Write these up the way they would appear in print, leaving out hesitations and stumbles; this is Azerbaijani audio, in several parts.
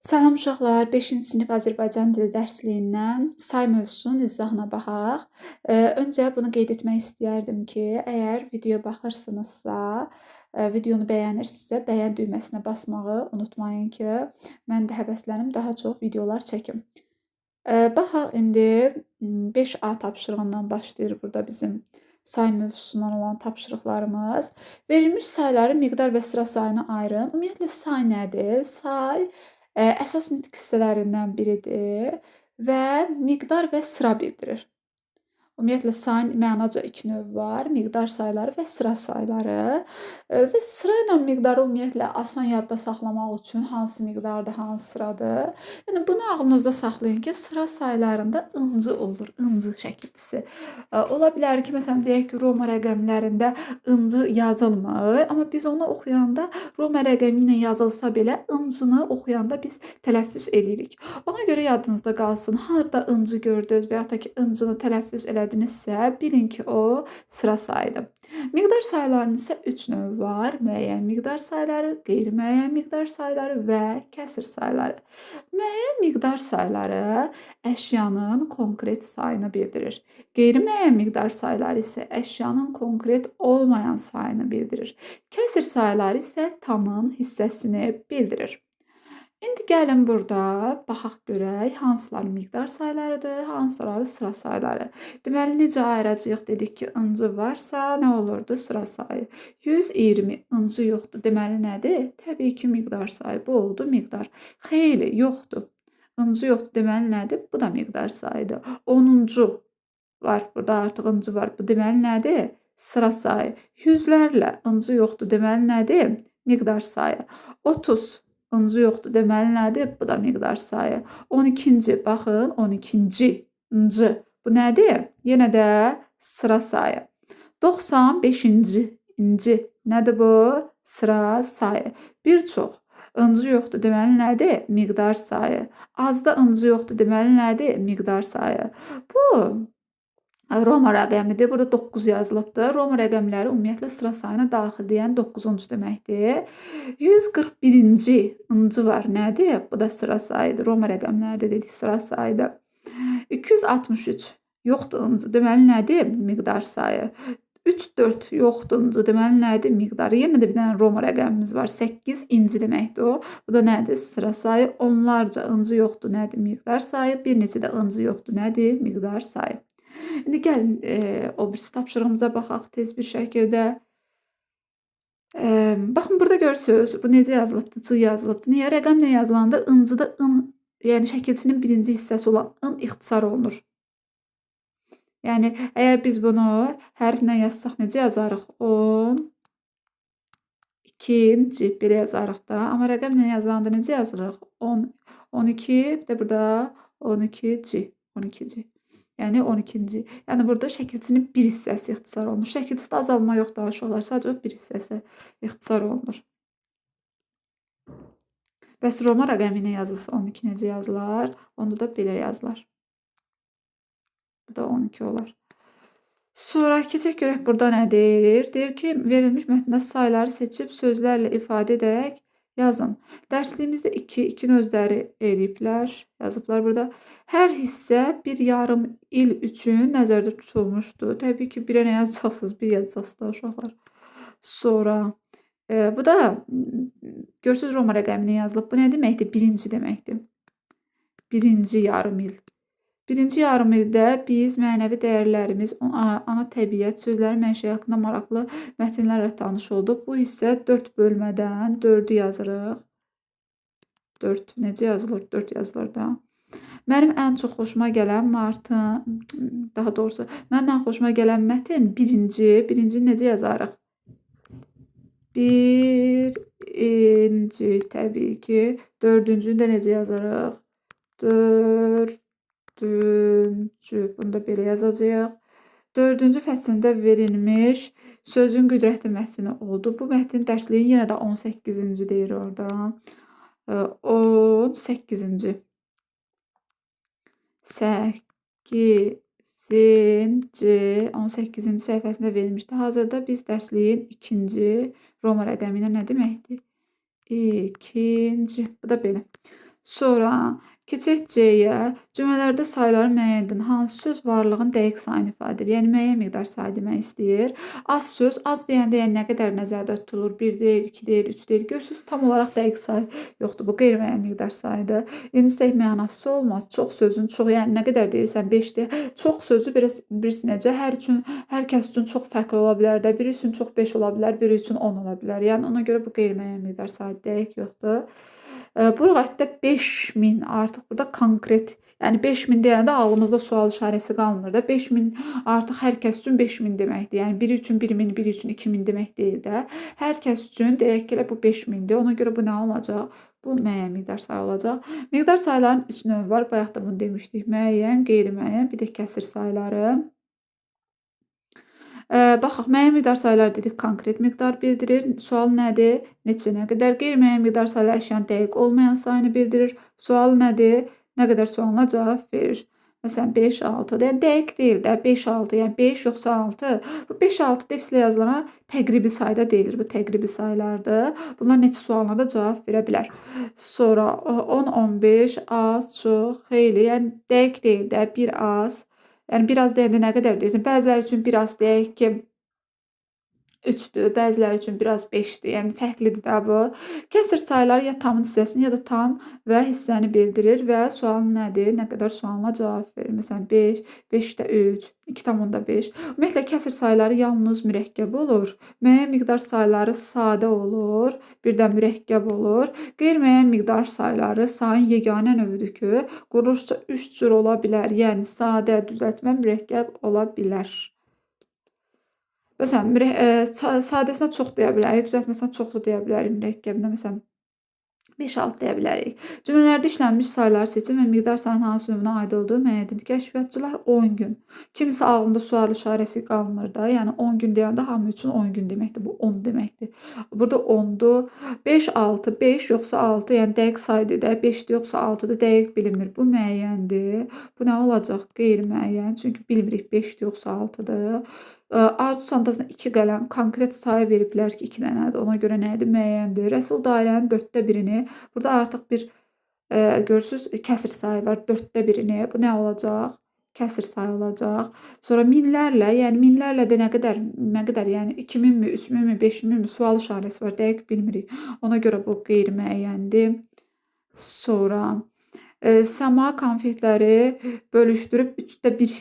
Salam uşaqlar, 5-ci sinif Azərbaycan dili dərsliyindən say mövzusunun izahına baxaq. Öncə bunu qeyd etmək istəyərdim ki, əgər videoya baxırsınızsa, videonu bəyənirsinizsə, bəyən düyməsinə basmağı unutmayın ki, mən də həvəslənib daha çox videolar çəkim. Baxaq indi 5A tapşırığından başlayır burada bizim say mövzusundan olan tapşırıqlarımız. Verilmiş sayları miqdar və sıra sayına ayırın. Ümumiyyətlə say nədir? Say əsas nitq hissələrindən biridir və miqdar və sıra bildirir. Ümumiyyətlə sayın mənaca iki növ var. Miqdar sayları və sıra sayları. Və sıra ilə miqdarı ümumiyyətlə asan yadda saxlamaq üçün hansı miqdardır, hansı sıradır. Yəni bunu ağlınızda saxlayın ki, sıra saylarında ıncı olur, ıncı şəkilçisi. Ola bilər ki, məsələn deyək ki, Roma rəqəmlərində ıncı yazılmır, amma biz onu oxuyanda Roma rəqəmi ilə yazılsa belə ıncını oxuyanda biz tələffüz edirik. Ona görə yadınızda qalsın, harda ıncı gördünüz və ya da ki, ıncını tələffüz elədinizsə, bilin ki, o sıra sayıdır. Miqdar saylarının isə 3 növü var. Müəyyən miqdar sayları, qeyri-müəyyən miqdar sayları və kəsr sayları. Müəyyən miqdar sayları əşyanın konkret sayını bildirir. Qeyri-müəyyən miqdar sayları isə əşyanın konkret olmayan sayını bildirir. Kəsr sayları isə tamın hissəsini bildirir. İndi gəlin burada baxaq görək hansıları miqdar saylarıdır, hansıları sıra sayları. Deməli necə ayıracağıq? Dedik ki, ıncı varsa nə olurdu? Sıra sayı. 120 ıncı yoxdur. Deməli nədir? Təbii ki, miqdar sayı. Bu oldu miqdar. Xeyli yoxdur. Incı yoxdur. Deməli nədir? Bu da miqdar sayıdır. 10-cu var. Burada artıq ıncı var. Bu deməli nədir? Sıra sayı. Yüzlərlə ıncı yoxdur. Deməli nədir? Miqdar sayı. 30 ıncı yoxdur. Deməli nədir? Bu da miqdar sayı. 12-ci, baxın, 12-ci ıncı. Bu nədir? Yenə də sıra sayı. 95-ci inci. Nədir bu? Sıra sayı. Bir çox ıncı yoxdur. Deməli nədir? Miqdar sayı. Azda ıncı yoxdur. Deməli nədir? Miqdar sayı. Bu Roma rəqəmidir. Burada 9 yazılıbdır. Roma rəqəmləri ümumiyyətlə sıra sayına daxildir. Yəni 9-cu deməkdir. 141-ci ıncı var. Nədir? Bu da sıra sayıdır. Roma rəqəmlərdə dedik sıra sayıdır. 263 yoxdur ıncı. Deməli nədir? Miqdar sayı. 3-4 yoxdur ıncı. Deməli nədir? Miqdarı. Yenə də bir dənə Roma rəqəmimiz var. 8 inci deməkdir o. Bu da nədir? Sıra sayı. Onlarca ıncı yoxdur. Nədir? Miqdar sayı. Bir neçə də ıncı yoxdur. Nədir? Miqdar sayı. İndi gəlin o birisi tapşırığımıza baxaq tez bir şəkildə. Baxın burada görürsünüz. Bu necə yazılıbdır? C yazılıbdır. Niyə? Rəqəmlə yazılanda ıncıda ın, yəni şəkilçinin birinci hissəsi olan ın ixtisar olunur. Yəni əgər biz bunu hərflə yazsaq necə yazarıq? 10 2-ci belə yazarıq da. Amma rəqəmlə yazılanda necə yazırıq? 10 12 bir də burada 12-ci. 12-ci. Yəni 12-ci. Yəni burada şəkilçinin bir hissəsi ixtisar olunur. Şəkilçidə azalma yoxdur uşaqlar. Sadəcə bir hissəsi ixtisar olunur. Bəs Roma rəqəmi ilə yazılsa 12 necə yazılar? Onda da belə yazılar. Bu da 12 olar. Sonra keçək görək burada nə deyir? Deyir ki, verilmiş mətndə sayları seçib sözlərlə ifadə edərək yazın. Dərsliyimizdə 2 özləri eləyiblər, yazıblar burada. Hər hissə bir yarım il üçün nəzərdə tutulmuşdur. Təbii ki, birə nə yazacaqsınız? Bir yazacaqsınız da uşaqlar. Sonra bu da görürsünüz Roma rəqəminə yazılıb. Bu nə deməkdir? Birinci deməkdir. Birinci yarım il. Birinci yarım ildə biz mənəvi dəyərlərimiz, ana təbiət, sözlərin mənşəyi haqqında maraqlı mətnlərlə tanış olduq. Bu hissə 4 bölmədən 4-ü yazırıq. 4 necə yazılır? 4 yazılır da. Mənim ən çox xoşuma gələn daha doğrusu, mənim ən xoşuma gələn mətn birinci necə yazarıq? Birinci, təbii ki. Dördüncünü də necə yazarıq? Dördüncü. Bunu da belə yazacağıq. 4-cü fəslində verilmiş sözün qüdrətli mətni oldu. Bu mətnin dərsliyi yenə də 18-ci deyir orada. 18-ci. 18-ci səhifəsində verilmişdi. Hazırda biz dərsliyin 2-ci Roma rəqəmi ilə nə deməkdir? 2-ci. Bu da belə. Sonra keçək C-yə. Cümlələrdə sayıların müəyyən edin. Hansı söz varlığın dəqiq sayını ifadə edir? Yəni müəyyən miqdar sayı demək istəyir. Az söz, az deyəndə yəni nə qədər nəzərdə tutulur? 1 deyil, 2 deyil, 3 deyil. Görürsüz, tam olaraq dəqiq sayı yoxdur. Bu qeyri-müəyyən miqdar sayıdır. İkinci tək mənası olmaz. Çox sözün çox, yəni nə qədər deyirsən 5 deyil. Çox sözü birisi necə? Hər kəs üçün çox fərqli ola bilər də. Biri üçün çox 5 ola bilər, biri üçün 10 ola bilər. Yəni ona görə bu qeyri-müəyyən miqdar sayı dəqiq yoxdur. Bu lüğətdə 5000 artıq burada konkret, yəni 5000 deyəndə ağlımızda sual işarəsi qalmır da. 5000 artıq hər kəs üçün 5000 deməkdir. Yəni biri üçün 1000, biri üçün 2000 demək deyil də. Hər kəs üçün deyək ki, elə bu 5000-dir. Ona görə bu nə olacaq? Bu müəyyən miqdar sayı olacaq. Miqdar sayıların 3 növü var. Bayaq da bunu demişdik. Müəyyən, qeyri-müəyyən, bir də kəsr sayıları. Baxaq, müəyyən miqdar sayılar dedik, konkret miqdar bildirir. Sual nədir? Neçə, nə qədər? Qeyri-müəyyən miqdar sayılar əşyanın dəqiq olmayan sayını bildirir. Sual nədir? Nə qədər sualına cavab verir. Məsələn, 5, 6. Yəni dəqiq deyil də, 5, 6. Yəni 5 yoxsa 6. Bu 5, 6 defislə yazılana təqribi sayda deyilir. Bu təqribi saylardır. Bunlar neçə sualına da cavab verə bilər. Sonra 10, 15, az, çox, xeyli. Yəni dəqiq deyil də, bir az. Yəni biraz deyəndə nə qədər deyirsən? Bəziləri üçün biraz deyək ki 3-dür, bəziləri üçün biraz 5-dir. Yəni fərqlidir də bu. Kəsr sayıları ya tamın hissəsini, ya da tam və hissəni bildirir və sual nədir? Nə qədər sualına cavab verir. Məsələn, 5, 5-də 3, 2,5. Ümumiyyətlə kəsr sayıları yalnız mürəkkəb olur. Müəyyən miqdar sayıları sadə olur, bir də mürəkkəb olur. Qeyri-müəyyən miqdar sayıları sayın yeganə növüdür ki, quruluşda 3 cür ola bilər. Yəni sadə, düzəltmə, mürəkkəb ola bilər. Məsələn, sadəsinə çox deyə bilərik, düzəltməsinə çoxlu deyə bilərik, mürəkkəbinə məsələn 5-6 deyə bilərik. Cümlələrdə işlənmiş sayıları seçin və miqdar sayının hansı növünə aid olduğu müəyyən edin. Kəşfiyyatçılar 10 gün. Kimisə ağlında sual işarəsi qalmır da. Yəni 10 gün deyəndə hamı üçün 10 gün deməkdir. Bu 10 deməkdir. Burada 10-dur. 5, 6, 5 yoxsa 6, yəni dəqiq saydır da. 5-dir yoxsa 6-dır, dəqiq bilinmir. Bu müəyyəndir. Bu nə olacaq? Qeyri-müəyyən. Çünki bilmirik 5-dir yoxsa 6-dır. Arzu çantasına 2 qələm konkret sayı veriblər ki, 2 dənədir. Ona görə nə idi? Müəyyəndir. Rəsul dairənin 4də birini. Burada artıq bir görürsüz, kəsr sayı var 4də birini. Bu nə olacaq? Kəsr sayı olacaq. Sonra minlərlə, yəni minlərlə də nə qədər, yəni 2000-mi, 3000-mi, 5000-mi sual işarəsi var. Dəqiq bilmirik. Ona görə bu qeyri-müəyyəndir. Sonra səma konfetləri bölüşdürüb 3də 1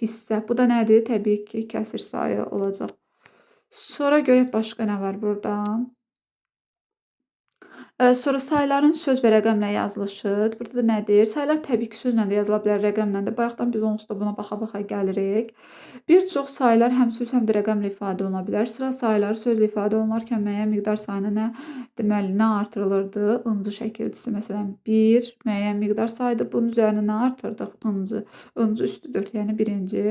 hissə. Bu da nədir? Təbii ki, kəsr sayı olacaq. Sonra görək başqa nə var burada. Sonra sayıların söz və rəqəmlə yazılışı. Burada da nədir? Sayılar təbii ki, sözlə də yazıla bilər, rəqəmlə də. Bayaqdan biz onsuz da buna baxa-baxa gəlirik. Bir çox sayılar həm söz, həm də rəqəmlə ifadə oluna bilər. Sıra sayıları sözlə ifadə olunarkən müəyyən miqdar sayına nə artırılırdı? Incı şəkilcisi. Məsələn, 1 müəyyən miqdar sayıdır. Bunun üzərinə nə artırdıq? Incı. Incı üstü 4, yəni birinci.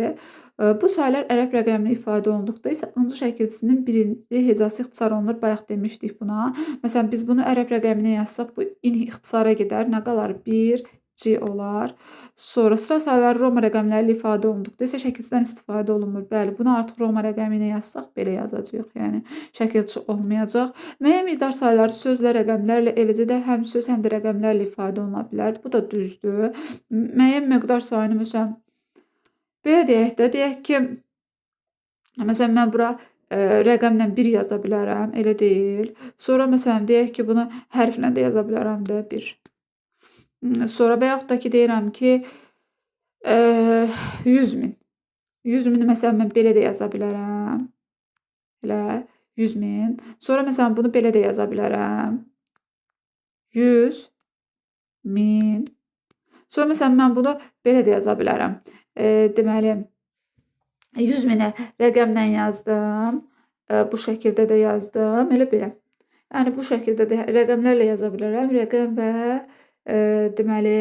Bu sayılar ərəb rəqəmli ifadə olunduqda isə incı şəkilcisinin birinci hecası ixtisar olunur. Bayaq demişdik buna. Məsələn, biz bunu ərəb rəqəminə yazsaq, bu ixtisara gedər. Nə qalar? 1C olar. Sonra sıra sayıları Roma rəqəmləri ilə ifadə olunduqda isə şəkilçidən istifadə olunmur. Bəli, bunu artıq Roma rəqəmi ilə yazsaq belə yazacağıq. Yəni şəkilçi olmayacaq. Müəyyən miqdar sayıları sözlə, rəqəmlərlə, eləcə də həm söz, həm də rəqəmlərlə ifadə oluna bilər. Bu da düzdür. Müəyyən miqdar sayını məsələn belə deyək ki, məsələn mən bura rəqəmlə 1 yaza bilərəm, elə deyil. Sonra məsələn deyək ki, bunu hərflə də yaza bilərəm də 1. Sonra və yaxud da ki, deyirəm ki 100.000. 100.000 məsələn mən belə də yaza bilərəm. Elə 100.000. Sonra məsələn bunu belə də yaza bilərəm. 100.000. Sonra məsələn mən bunu belə də yaza bilərəm. Deməli 100.000-ə rəqəmlə yazdım. Bu şəkildə də yazdım. Elə belə. Yəni bu şəkildə də rəqəmlərlə yaza bilərəm. Rəqəm və deməli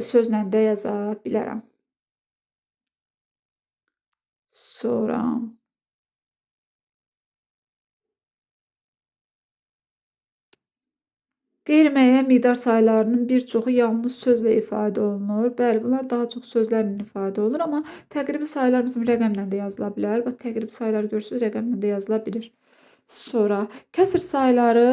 sözlə də yaza bilərəm. Sonra qeyri-müəyyən miqdar sayılarının bir çoxu yalnız sözlə ifadə olunur. Bəli, bunlar daha çox sözlərlə ifadə olunur, amma təqribi sayılar məsələn rəqəmlə də yazıla bilər. Bax, təqribi sayılar görürsünüz, rəqəmlə də yazıla bilir. Sonra kəsr sayıları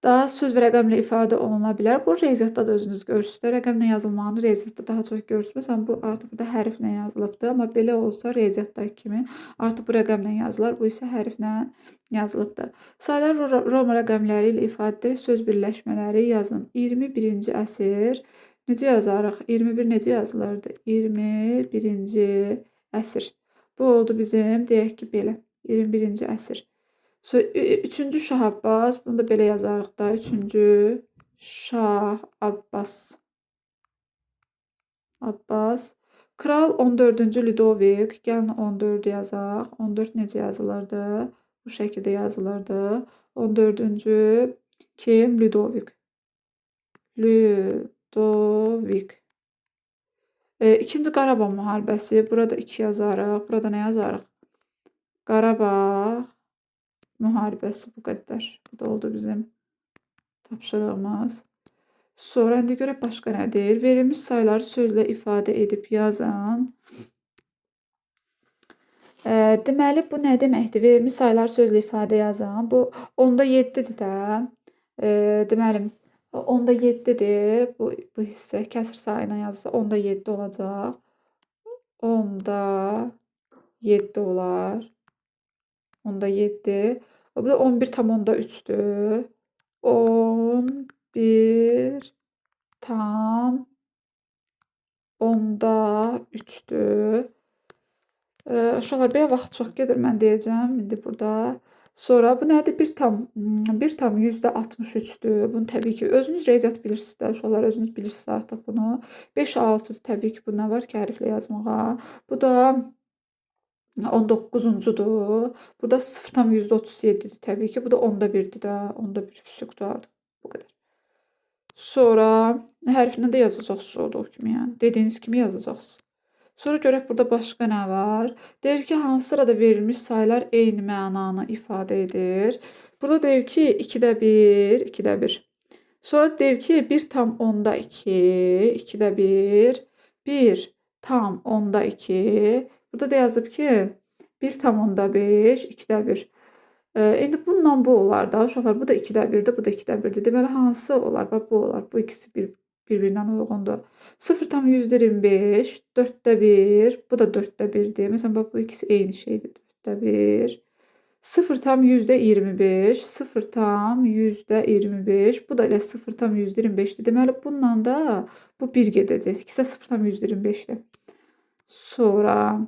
Daha söz və rəqəmlə ifadə oluna bilər. Bu riyaziyyatda da özünüz görürsünüz də. Rəqəmlə yazılmanı riyaziyyatda daha çox görürsünüz. Məsələn, bu artıq burada hərflə yazılıbdır. Amma belə olsa riyaziyyatdakı kimi artıq bu rəqəmlə yazılar. Bu isə hərflə yazılıbdır. Sayılar Roma rəqəmləri ilə ifadə edilir. Söz birləşmələri yazın. 21-ci əsr. Necə yazarıq? 21 necə yazılırdı? 21-ci əsr. Bu oldu bizim, deyək ki, belə. 21-ci əsr. Üçüncü Şah Abbas. Bunu da belə yazarıq da. Üçüncü Şah Abbas. Kral 14-cü Ludovik. Gəlin 14 yazaq. 14 necə yazılırdı? Bu şəkildə yazılırdı. 14-cü kim? Ludovik. İkinci Qarabağ müharibəsi. Burada 2 yazarıq. Burada nə yazarıq? Qarabağ müharibəsi, bu qədər. Bu da oldu bizim tapşırığımız. Sonra indi görək başqa nədir? Verilmiş sayıları sözlə ifadə edib yazın. Deməli, bu nə deməkdir? Verilmiş sayıları sözlə ifadə yazın. Bu 10-da 7-dir də. Deməli, 10-da 7-dir. Bu hissə kəsr sayına yazılsa 10-da 7 olacaq. 10-da 7 olar. 10-da 7. Bu da 11,3'dür. 11,3'dür. Uşaqlar, belə vaxt çox gedir, mən deyəcəm indi burada. Sonra bu nədir? 1,63'dür. Bunu təbii ki, özünüz riyaziyyat bilirsiniz də, uşaqlar, özünüz bilirsiniz artıq bunu. 5,6'dır təbii ki, bu nə var ki, hərflə yazmağa. Bu da 19'uncudur. Burada 0,37'dir təbii ki. Bu da 10'da 1'dir də. 10'da 1 küçükdür. Bu qədər. Sonra hərfinə də yazacaqsınız olduğu kimi, yəni. Dediyiniz kimi yazacaqsınız. Sonra görək burada başqa nə var? Deyir ki, hansı sırada verilmiş sayılar eyni mənanı ifadə edir? Burada deyir ki, 2'də 1, 2'də 1. Sonra deyir ki, 1,2, 2'də 1, 1,2. Burada da yazıb ki, 1,5, 2'də 1. İndi bununla bu olar da. Uşaqlar, bu da 2'də 1'dir, bu da 2'də 1'dir. Deməli, hansı olar? Bax, bu olar. Bu ikisi bir-birindən uyğundur. 0,25, 4'də 1, bu da 4'də 1'dir. Məsələn, bax, bu ikisi eyni şeydir. 4'də 1. 0,25, 0,25. Bu da elə 0,25'dir. Deməli, bununla da bu 1 gedəcək. İkisi də 0,25'dir. Sonra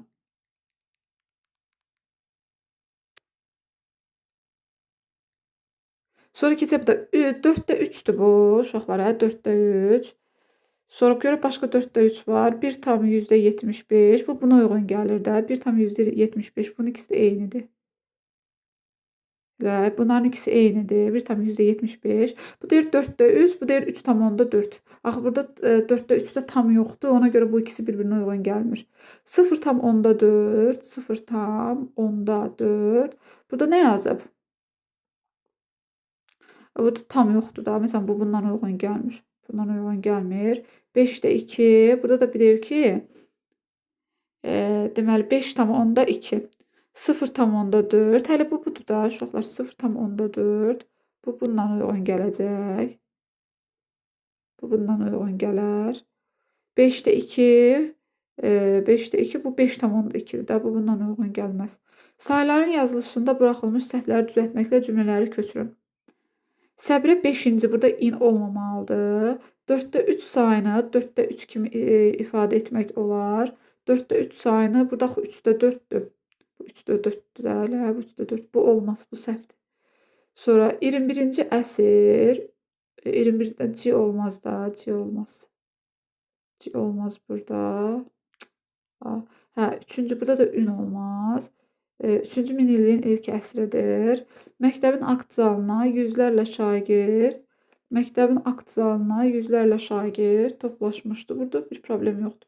keçək bu da 4'də 3'dür bu uşaqlara. 4'də 3. Sonra görək başqa 4'də 3 var. 1,75. Bu buna uyğun gəlir də. 1,75. Bunun ikisi də eynidir. Bunların ikisi eynidir. 1,75. Bu deyir 4'də 3. Bu deyir 3,4. Axı burada 4'də 3'də tam yoxdur. Ona görə bu ikisi bir-birinə uyğun gəlmir. 0,4. 0,4. Burada nə yazıb? Bu tam yoxdur da. Məsələn, bu bundan uyğun gəlmir. Bundan uyğun gəlmir. 5'də 2. Burada da bilir ki, deməli 5,2. 0,4. Hələ bu budur da uşaqlar. 0,4. Bu bundan uyğun gələcək. Bu bundan uyğun gələr. 5'də 2. 5'də 2. Bu 5,2'dir da. Bu bundan uyğun gəlməz. Sayıların yazılışında buraxılmış səhvləri düzəltməklə cümlələri köçürün. Səbirə 5-ci burada in olmamalıdır. 4'də 3 sayını 4'də 3 kimi ifadə etmək olar. 4'də 3 sayını burada 3'də 4'dür. Bu 3'də 4'dür də, bu 3'də 4. Bu olmaz, bu səhvdir. Sonra 21-ci əsr. 21'də C olmaz da, C olmaz. C olmaz burada. Hə, 3-cü burada da ün olmaz. 3-cü minilliyin ilk əsridir. Məktəbin akt zalına yüzlərlə şagird toplaşmışdı. Burada bir problem yoxdur.